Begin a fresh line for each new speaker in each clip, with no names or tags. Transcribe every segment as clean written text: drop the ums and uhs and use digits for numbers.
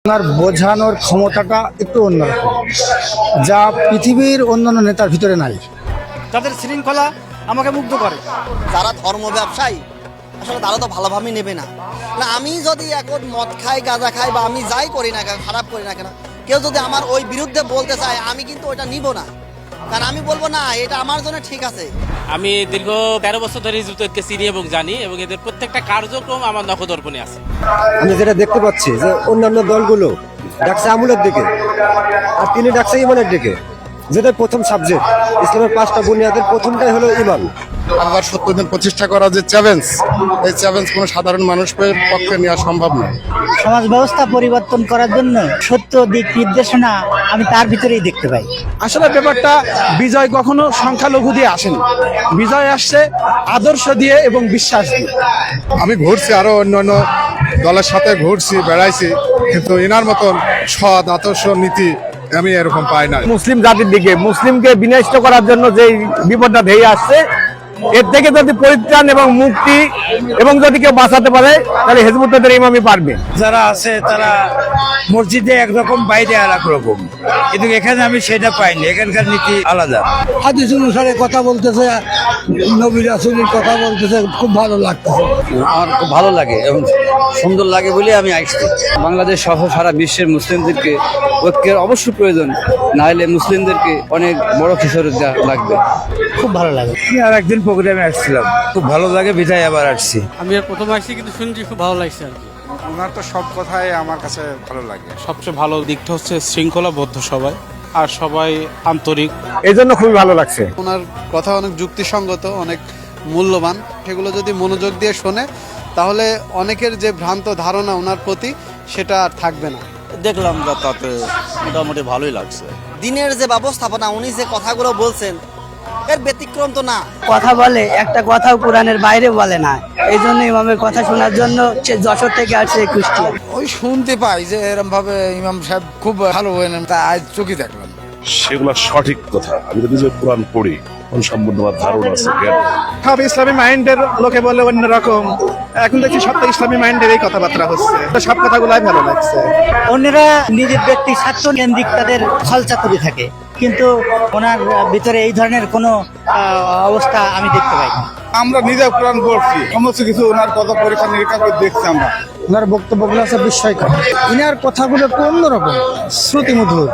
ওনার বোঝানোর ক্ষমতাটা একটু অন্যরকম, যা পৃথিবীর অন্যান্য নেতার ভিতরে নাই।
তাদের শৃঙ্খলা আমাকে মুগ্ধ করে।
যারা ধর্ম ব্যবসায়ী আসলে তারা তো ভালোভাবে নেবে না। না আমি যদি এখন মদ খাই, গাঁজা খাই, বা আমি যাই করি না কেন, খারাপ করি না কেন, কেউ যদি আমার ওই বিরুদ্ধে বলতে চায়, আমি কিন্তু ওটা নিব না। কারণ আমি বলবো না এটা আমার জন্য ঠিক আছে।
আমি দীর্ঘ 13 বছর ধরে হিজবুত তৌহিদকে চিনি এবং জানি, এবং এদের প্রত্যেকটা কার্যক্রম আমার নখদর্পণে আছে।
আমি যেটা দেখতে পাচ্ছি যে অন্যান্য দলগুলো ডাকছে আমলের দিকে, আর তিনি ডাকছে ইমানের দিকে, যেটা প্রথম সাবজেক্ট। ইসলামের 5টা বুনিয়াদের প্রথমটাই হলো ইমান।
আল্লাহর সত্য দিন প্রতিষ্ঠা করা যে চ্যালেঞ্জ, এই চ্যালেঞ্জ কোনো সাধারণ মানুষের পক্ষে নেওয়া সম্ভব নয়।
সমাজ ব্যবস্থা পরিবর্তন করার জন্য সত্য দিক নির্দেশনা আমি তার ভিতরেই দেখতে পাই।
আসলে ব্যাপারটা বিজয় কখনো সংখ্যালঘু দিয়ে আসেনি, বিজয় আসছে আদর্শ দিয়ে এবং বিশ্বাস দিয়ে।
আমি ঘুরছি, আরো অন্যান্য দলের সাথে ঘুরছি, বেড়াইছি, কিন্তু এনার মতন সৎ আদর্শ নীতি আমি এরকম পাই না।
মুসলিম জাতির দিকে, মুসলিমকে বিনষ্ট করার জন্য যে বিপদটা ধেয়ে আসছে, এর থেকে যদি পরিত্রাণ এবং মুক্তি এবং যদি কেউ বাঁচাতে পারে, তাহলে হিজবুত তৌহিদের ইমামই পারবে।
যারা আছে তারা মসজিদে একরকম, বাইরে আর এক রকম, কিন্তু এখানে আমি সেটা পাইনি। এখানকার নীতি আলাদা।
হাদিস অনুসারে কথা বলতেছে, নবী রাসূলের কথা বলতেছে, খুব ভালো লাগতেছে।
আমার খুব ভালো লাগে এবং সুন্দর লাগে বলে আমি আসছি। বাংলাদেশ সহ সারা বিশ্বের মুসলিমদেরকে ঐক্যের অবশ্যই প্রয়োজন, না হলে মুসলিমদেরকে অনেক বড় কিশোর লাগবে।
খুব ভালো লাগে।
আর একদিন প্রোগ্রামে আসছিলাম, খুব ভালো লাগে, বিধায় আবার আসছি।
আমি আর প্রথম আসছি, কিন্তু শুনছি খুব ভালো লাগছে আর কি।
ওনার তো সব কথাই আমার কাছে ভালো লাগে।
সবচেয়ে ভালো দিকটা হচ্ছে শৃঙ্খলাবদ্ধ সবাই, আর সবাই আন্তরিক।
এই জন্য খুবই ভালো লাগছে।
ওনার কথা অনেক যুক্তিসঙ্গত, অনেক মূল্যবান। সেগুলো যদি মনোযোগ দিয়ে শোনে, তাহলে অনেকের যে ভ্রান্ত ধারণা ওনার প্রতি, সেটা আর থাকবে না।
দেখলাম তাতে মোটামুটি ভালোই লাগছে।
দিনের যে ব্যবস্থাপনা, উনি যে কথাগুলো বলছেন, এর ব্যতিক্রম তো না।
কথা বলে, একটা কথাও কোরআনের বাইরে বলে না। এই জন্য ইমামের কথা শোনার জন্য যশোর থেকে আসছে কুষ্টিয়া।
ওই শুনতে পাই যে এরকম ভাবে ইমাম সাহেব খুব ভালো হয়ে নেন, তা আজ চোখে দেখলাম।
সেগুলো সঠিক কথা। আমি তো নিজে কোরআন পড়ি, কোন সম্বন্ধে আমার ধারণা আছে, জ্ঞান।
সব ইসলামী মাইন্ডের লোকে বলে অন্যরকম, এখন দেখছি সব ইসলামী মাইন্ডের এই কথাবার্তা হচ্ছে, সব কথাগুলাই ভালো লাগছে।
অন্যরা নিজের ব্যক্তি স্বার্থ কেন্দ্রিক তাদের খলচা করে থাকে, কিন্তু ওনার ভিতরে এই ধরনের কোনো অবস্থা আমি দেখতে পাই না।
আমরা নিজে কোরআন পড়ছি, সমস্ত কিছু ওনার কথা পরীক্ষা নিরীক্ষা করে দেখছি আমরা।
ওনার বক্তব্যগুলো আছে বিস্ময়কর। ইনার কথাগুলো একটু অন্যরকম, শ্রুতিমধুর,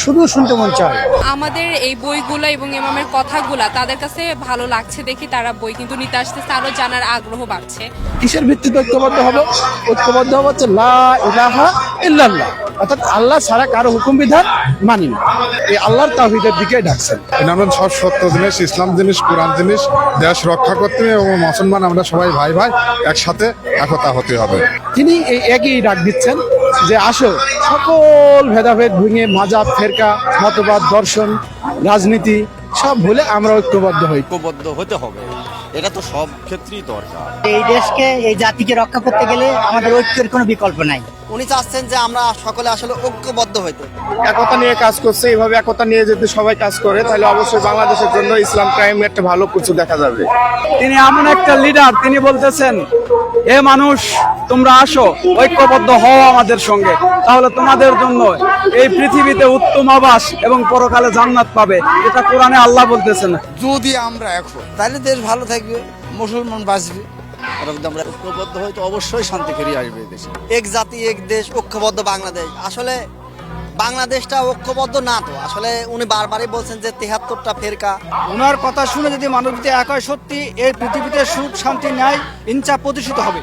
শুধু শুনতে মন চায়।
আমাদের এই বইগুলো এবং ইমামের কথাগুলা তাদের কাছে ভালো লাগছে দেখি তারা বই কিন্তু নিতে আসতেছে, আরো জানার আগ্রহ বাড়ছে।
কিসের ভিত্তিতে ঐক্যবদ্ধ হবে? ঐক্যবদ্ধ হবে হচ্ছে লা ইলাহা ইল্লাল্লাহ, অর্থাৎ আল্লাহ ছাড়া কারো হুকুম বিধান মানি না। এই আল্লাহর তাওহীদের দিকে ডাকছেন।
এনার সব সত্য জিনিস, ইসলাম জিনিস, কোরআন জিনিস, দেশ রক্ষা করতে এবং মুসলমান আমরা সবাই ভাই ভাই, একসাথে একতা হতে হবে।
তিনি এই একই ডাক দিচ্ছেন যে আসো, সকল ভেদাভেদ ভেঙে মাজাব, ফেরকা, মতবাদ, দর্শন, রাজনীতি সব ভুলে আমরা ঐক্যবদ্ধ হই।
ঐক্যবদ্ধ হতে হবে, এটা তো সব ক্ষেত্রেই দরকার।
এই দেশকে, এই জাতিকে রক্ষা করতে গেলে আমাদের ঐক্যের কোনো বিকল্প নাই।
উনি চাচ্ছেন যে আমরা সকলে আসলে ঐক্যবদ্ধ হইতে।
একতা নিয়ে কাজ করছে, এইভাবে একতা নিয়ে যদি সবাই কাজ করে, তাহলে অবশ্যই বাংলাদেশের জন্য ইসলাম ক্রাইম একটা ভালো কিছু দেখা যাবে। তিনি এমন একটা লিডার, তিনি বলতেছেন, এ মানুষ তোমরা আসো, ঐক্যবদ্ধ হও আমাদের সঙ্গে, তাহলে তোমাদের জন্য এই পৃথিবীতে উত্তম আবাস এবং পরকালে জান্নাত পাবে। এটা কোরআনে আল্লাহ বলতেছেন।
যদি আমরা এখন, তাহলে দেশ ভালো থাকবে, মুসলমান বাঁচবে।
আমরা ঐক্যবদ্ধ হয়তো অবশ্যই শান্তি ফিরিয়ে আসবে এই দেশে।
এক জাতি, এক দেশ, ঐক্যবদ্ধ বাংলাদেশ। আসলে বাংলাদেশটা ঐক্যবদ্ধ না তো। আসলে উনি বারবারই বলছেন যে 73টা ফেরকা।
ওনার কথা শুনে যদি মানবীতে এক হয়, সত্যি এই পৃথিবীতে সুখ শান্তি ন্যায় ইনসাফ প্রতিষ্ঠিত হবে।